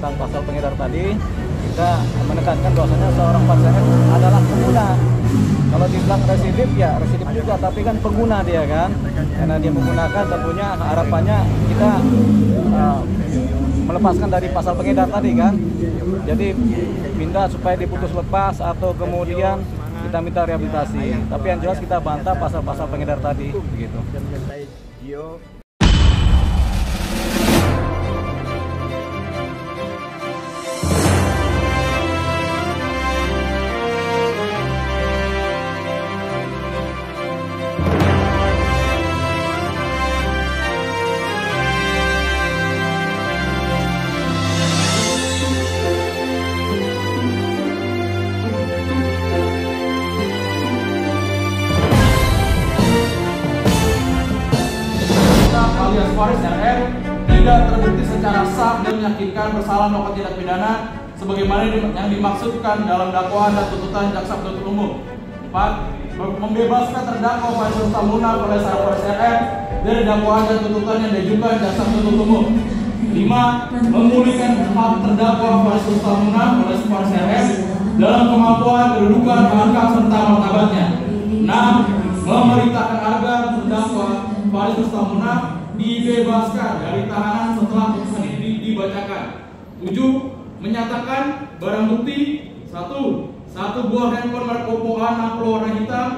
tentang pasal pengedar tadi, kita menekankan bahwasanya seorang pasien adalah pengguna. Kalau dibilang residif, ya residif juga, tapi kan pengguna dia kan, karena dia menggunakan, tentunya harapannya kita melepaskan dari pasal pengedar tadi kan. Jadi minta supaya diputus lepas atau kemudian kita minta rehabilitasi. Tapi yang jelas kita bantah pasal-pasal pengedar tadi begitu. alias Faris RR tidak terbukti secara sah dan meyakinkan bersalah melakukan tindak pidana sebagaimana yang dimaksudkan dalam dakwaan dan tuntutan jaksa penuntut umum. 4. Membebaskan terdakwa Faris Rustamuna alias Faris RR dari dakwaan dan tuntutan yang diajukan jaksa penuntut umum. 5. Memulihkan hak terdakwa Faris Rustamuna alias Faris RR dalam kemampuan, kedudukan, harkat serta martabatnya. 6. Memerintahkan agar terdakwa Faris Rustamuna dibebaskan dari tahanan setelah putusan ini dibacakan. 7. Menyatakan barang bukti 1 buah handphone merek Oppo A60 warna hitam,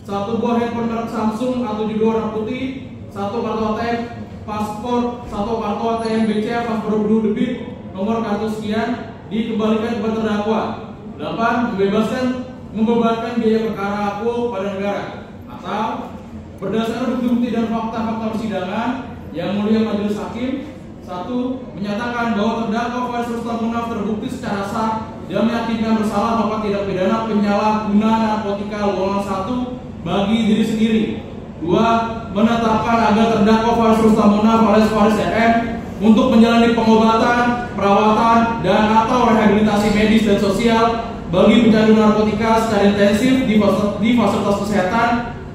1 buah handphone merek Samsung A72 warna putih, 1 kartu ATM paspor, 1 kartu ATM BCA paspor blue debit nomor kartu sekian dikembalikan kepada terdakwa. 8. Membebankan biaya perkara aku pada negara. Atau berdasarkan bukti-bukti dan fakta-fakta persidangan, yang mulia majelis hakim 1. Menyatakan bahwa terdakwa Faris Rustamuna terbukti secara sah dan meyakinkan bersalah melakukan tindak pidana penyalahgunaan narkotika golongan 1 bagi diri sendiri. 2. Menetapkan agar terdakwa Faris Rustamuna alias Faris RR untuk menjalani pengobatan, perawatan, dan atau rehabilitasi medis dan sosial bagi pecandu narkotika secara intensif di fasilitas kesehatan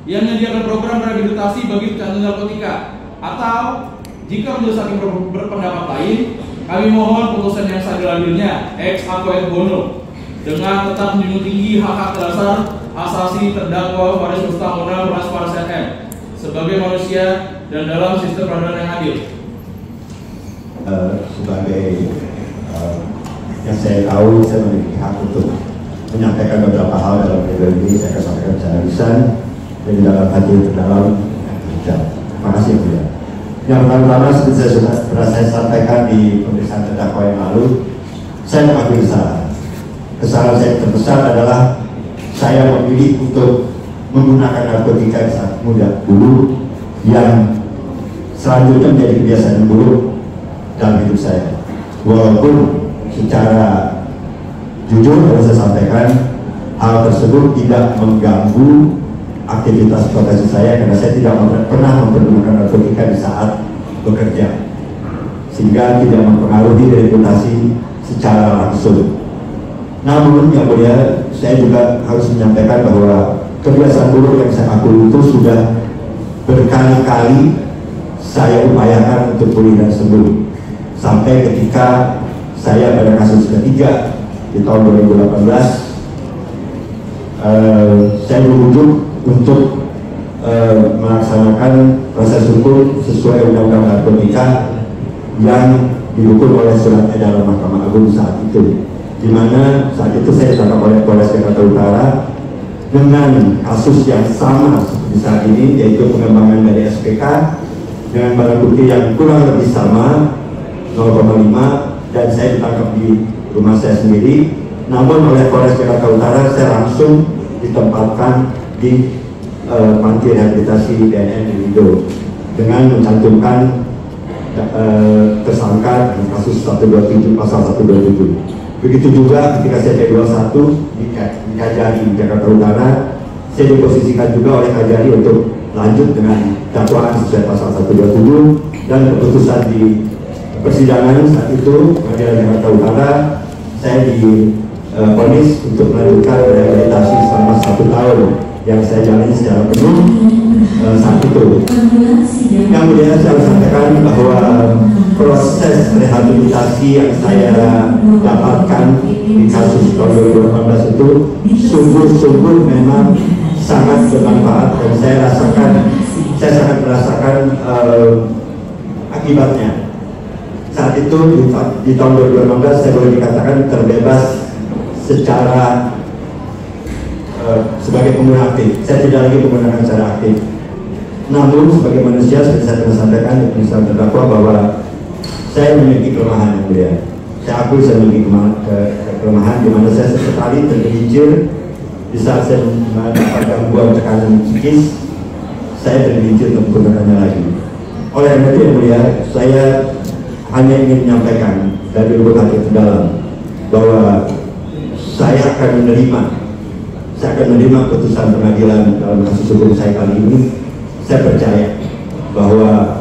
yang menyediakan program rehabilitasi bagi pecandu narkotika. Atau jika majelis hakim berpendapat lain, kami mohon putusan yang seadil-adilnya ex aequo et bono dengan tetap menjunjung tinggi hak-hak dasar asasi terdakwa Faris Rustamuna alias Faris RR sebagai manusia dan dalam sistem peradilan yang adil. Sebagai yang saya tahu, saya memiliki hak untuk menyampaikan beberapa hal dalam video ini. Saya akan sampaikan secara lisan dan di dalam hati terdalam yang bijak. Terima kasih, ya. Yang pertama, seperti saya sudah pernah saya sampaikan di pemeriksaan terdakwa yang lalu, saya mengakui kesalahan. Kesalahan saya terbesar adalah saya memilih untuk menggunakan narkotika di saat muda dulu, yang selanjutnya menjadi kebiasaan buruk dalam hidup saya. Walaupun secara jujur harus saya sampaikan, hal tersebut tidak mengganggu aktivitas profesi saya karena saya tidak pernah mempergunakan narkotika di saat bekerja, sehingga tidak mempengaruhi reputasi secara langsung. Namun yang mulia, saya juga harus menyampaikan bahwa kebiasaan buruk yang saya akui itu sudah berkali-kali saya upayakan untuk pulih dan sembuh, sampai ketika saya pada kasus ketiga di tahun 2018 saya berujung untuk melaksanakan proses hukum sesuai Undang-Undang Narkotika yang didukung oleh surat edaran Mahkamah Agung saat itu, di mana saat itu saya ditangkap oleh Polres Jakarta Utara dengan kasus yang sama seperti saat ini, yaitu pengembangan dari SPK dengan barang bukti yang kurang lebih sama 0,5, dan saya ditangkap di rumah saya sendiri. Namun oleh Polres Jakarta Utara saya langsung ditempatkan di panti rehabilitasi BNN di Indo dengan mencantumkan tersangka di kasus 127 pasal 127. Begitu juga ketika saya P21 di Kajari Jakarta Utara, saya diposisikan juga oleh Kajari untuk lanjut dengan dakwaan sesuai pasal 127, dan keputusan di persidangan saat itu Pengadilan Jakarta Utara, saya divonis untuk melanjutkan rehabilitasi selama 1 tahun yang saya jalani secara penuh saat itu. Yang mulia saya sampaikan bahwa proses rehabilitasi yang saya dapatkan di kasus tahun 2018 itu sungguh-sungguh memang sangat bermanfaat, dan saya sangat merasakan akibatnya. Saat itu di tahun 2018 saya boleh dikatakan terbebas secara sebagai pengguna aktif. Saya tidak lagi menggunakan secara aktif. Namun sebagai manusia seperti saya pernah sampaikan di pemeriksaan terdakwa bahwa saya memiliki kelemahan yang mulia. Saya akui saya memiliki kelemahan di mana saya sesekali tergelincir di saat saya mendapat gangguan tekanan psikis, saya tergelincir untuk menggunakannya lagi. Oleh karena itu yang mulia, saya hanya ingin menyampaikan dari lubuk hati terdalam bahwa saya akan menerima putusan pengadilan dalam kasus hukum saya kali ini. Saya percaya bahwa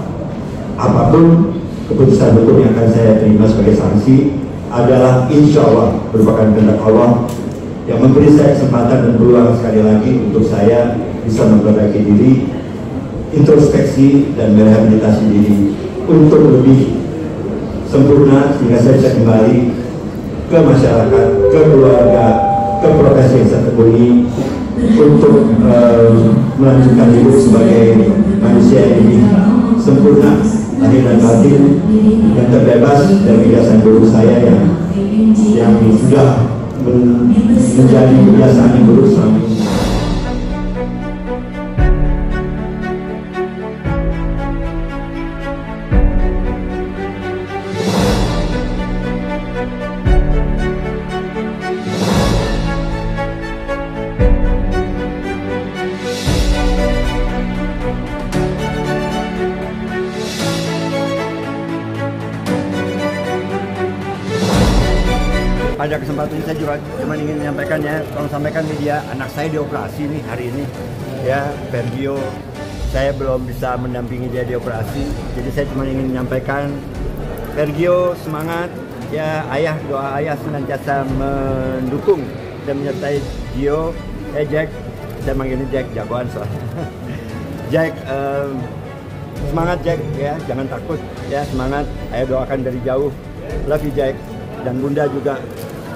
apapun keputusan hukum yang akan saya terima sebagai sanksi adalah insya Allah merupakan kehendak Allah yang memberi saya kesempatan dan peluang sekali lagi untuk saya bisa memperbaiki diri, introspeksi dan merehabilitasi diri untuk lebih sempurna sehingga saya bisa kembali ke masyarakat, ke keluarga, ke profesi yang saya tekuni untuk melanjutkan hidup sebagai manusia yang lebih sempurna lahir dan batin, yang terbebas dari kebiasaan buruk saya yang sudah menjadi kebiasaan yang buruk selama ini. Pada kesempatan ini saya juga cuma ingin menyampaikannya, tolong sampaikan media, anak saya dioperasi nih hari ini, ya Vergio. Saya belum bisa mendampingi dia di operasi, jadi saya cuma ingin menyampaikan, Vergio semangat, ya ayah, doa ayah senantiasa mendukung dan menyertai Gio. Jack, saya manggilnya Jack, jagoan soalnya. Jack, semangat Jack, ya jangan takut, ya semangat, ayah doakan dari jauh, love you Jack. Dan Bunda juga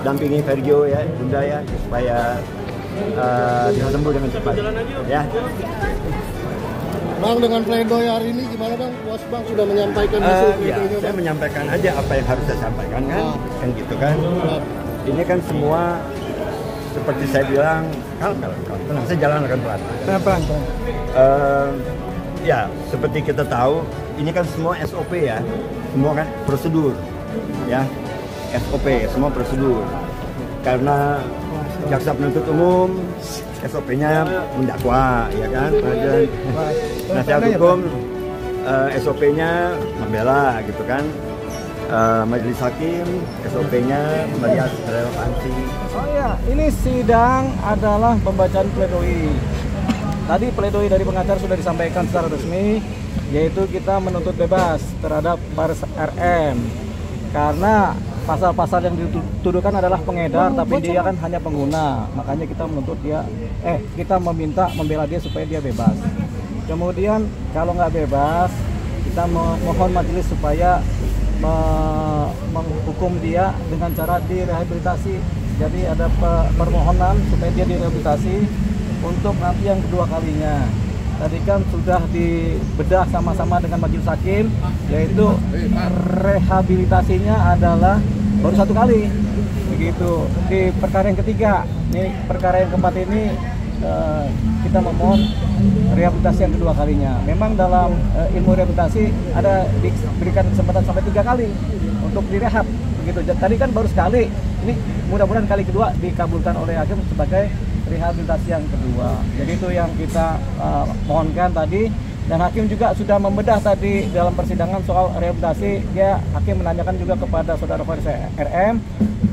dampingi Vergio ya, Bunda ya, supaya bisa sembuh dengan cepat ya. Bang, dengan pledoi hari ini gimana Bang? Puas Bang sudah menyampaikan hasil pledoinya? Saya menyampaikan aja apa yang harus saya sampaikan kan gitu kan. Ini kan semua seperti saya bilang, tenang, saya jalan akan pelan. Pelan. Ya, seperti kita tahu, ini kan semua SOP ya, semua kan prosedur ya. SOP, semua prosedur. Karena jaksa penuntut umum SOP-nya mendakwa, ya kan? Penasihat hukum SOP-nya membela, gitu kan? Majelis hakim SOP-nya melihat relevansi. Oh ya, ini sidang adalah pembacaan pledoi. Tadi pledoi dari pengacara sudah disampaikan secara resmi, yaitu kita menuntut bebas terhadap Baris RM karena pasal-pasal yang dituduhkan adalah pengedar, tapi dia kan hanya pengguna. Makanya kita menuntut dia, kita membela dia supaya dia bebas. Kemudian kalau nggak bebas, kita mohon majelis supaya menghukum dia dengan cara direhabilitasi. Jadi ada permohonan supaya dia direhabilitasi untuk nanti yang kedua kalinya. Tadi kan sudah dibedah sama-sama dengan majelis hakim, yaitu rehabilitasinya adalah baru satu kali, begitu. Di perkara yang ketiga, ini perkara yang keempat ini kita memohon rehabilitasi yang kedua kalinya. Memang dalam ilmu rehabilitasi ada diberikan kesempatan sampai 3 kali untuk direhab, begitu. Tadi kan baru sekali, ini mudah-mudahan kali kedua dikabulkan oleh hakim sebagai rehabilitasi yang kedua. Jadi itu yang kita mohonkan tadi, dan hakim juga sudah membedah tadi dalam persidangan soal rehabilitasi. Dia hakim menanyakan juga kepada saudara Faris RM,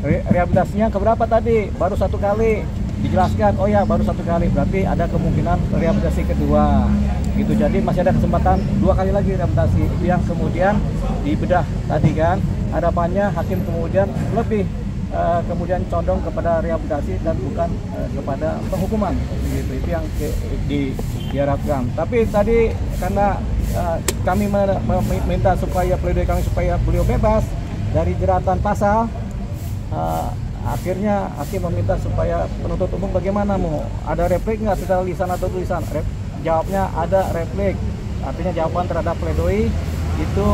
rehabilitasinya keberapa tadi? Baru 1 kali. Dijelaskan, oh ya baru 1 kali, berarti ada kemungkinan rehabilitasi kedua. Gitu. Jadi masih ada kesempatan 2 kali lagi rehabilitasi. Itu yang kemudian dibedah tadi kan. Harapannya hakim kemudian lebih kemudian condong kepada rehabilitasi dan bukan kepada penghukuman. Gitu. Itu yang diharapkan. Tapi tadi karena kami meminta supaya pledoi kami supaya beliau bebas dari jeratan pasal, akhirnya hakim meminta supaya penuntut umum bagaimana mau ada replik nggak secara lisan atau tulisan. Jawabnya ada replik, artinya jawaban terhadap pledoi itu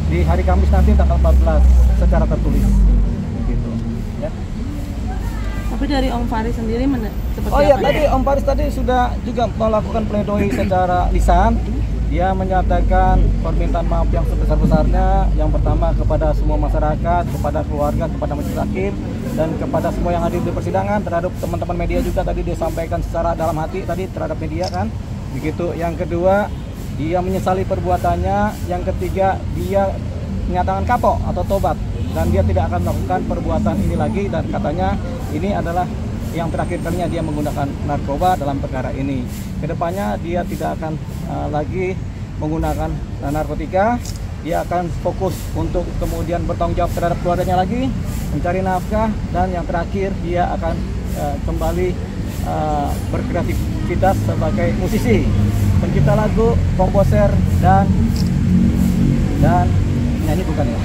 di hari Kamis nanti tanggal 14 secara tertulis. Gitu. Ya. Tapi dari Om Faris sendiri seperti Oh iya, apa? tadi Om Faris tadi sudah juga melakukan pledoi secara lisan. Dia menyatakan permintaan maaf yang sebesar-besarnya, yang pertama kepada semua masyarakat, kepada keluarga, kepada majelis hakim, dan kepada semua yang hadir di persidangan, terhadap teman-teman media juga tadi dia sampaikan secara dalam hati tadi terhadap media kan. Begitu. Yang kedua, dia menyesali perbuatannya. Yang ketiga, dia menyatakan kapok atau tobat dan dia tidak akan melakukan perbuatan ini lagi, dan katanya ini adalah yang terakhir kalinya dia menggunakan narkoba dalam perkara ini. Kedepannya dia tidak akan lagi menggunakan narkotika. Dia akan fokus untuk kemudian bertanggung jawab terhadap keluarganya lagi, mencari nafkah, dan yang terakhir dia akan kembali berkreativitas sebagai musisi, pencipta lagu, komposer, dan nyanyi bukan ya?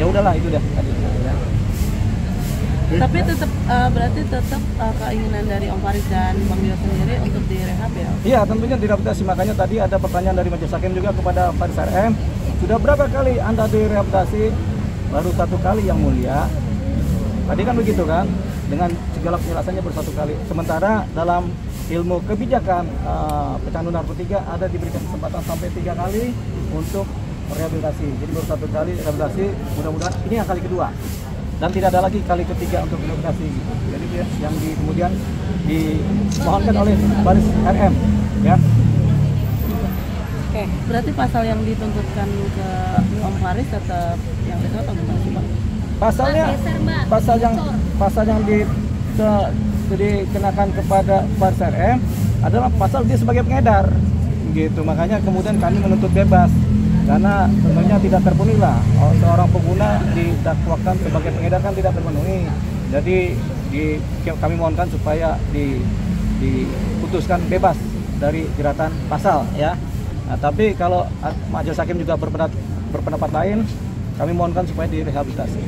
Ya udahlah itu dah tadi. Ya. Tapi tetap berarti tetap keinginan dari Om Faris dan Bang Dio sendiri untuk direhab ya? Iya, tentunya direhabilitasi. Makanya tadi ada pertanyaan dari majelis hakim juga kepada Faris RM. Sudah berapa kali Anda direhabilitasi? Baru 1 kali yang mulia. Tadi kan begitu kan? Dengan segala penjelasannya baru 1 kali. Sementara dalam ilmu kebijakan pecandu narkotika ada diberikan kesempatan sampai 3 kali untuk rehabilitasi. Jadi baru 1 kali rehabilitasi. Mudah-mudahan ini yang kali kedua. Dan tidak ada lagi kali ketiga untuk rehabilitasi. Jadi yang kemudian dimohonkan oleh Faris RM, ya. Oke, berarti pasal yang dituntutkan ke Om Faris tetap yang itu atau gimana sih, Pak? Pasal yang dikenakan kepada Faris RM adalah pasal dia sebagai pengedar, gitu. Makanya kemudian kami menuntut bebas. Karena tentunya tidak terpenuhi lah, seorang pengguna didakwakan sebagai pengedar kan tidak terpenuhi. Jadi kami mohonkan supaya diputuskan bebas dari jeratan pasal ya. Nah, tapi kalau majelis hakim juga berpendapat lain, kami mohonkan supaya direhabilitasi.